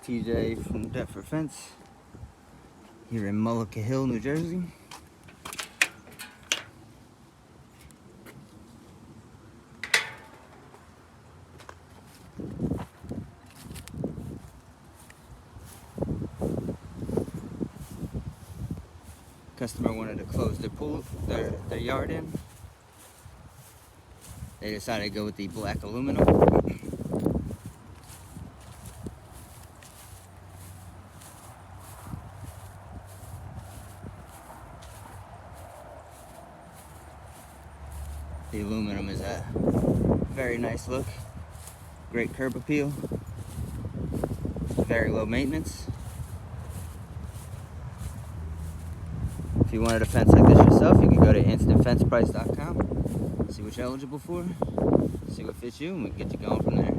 TJ from Deptford Fence here in Mullica Hill, New Jersey. Customer wanted to close their yard in. They decided to go with the black aluminum. The aluminum is a very nice look, great curb appeal, very low maintenance. If you wanted a fence like this yourself, you can go to instantfenceprice.com, see what you're eligible for, see what fits you, and we can get you going from there.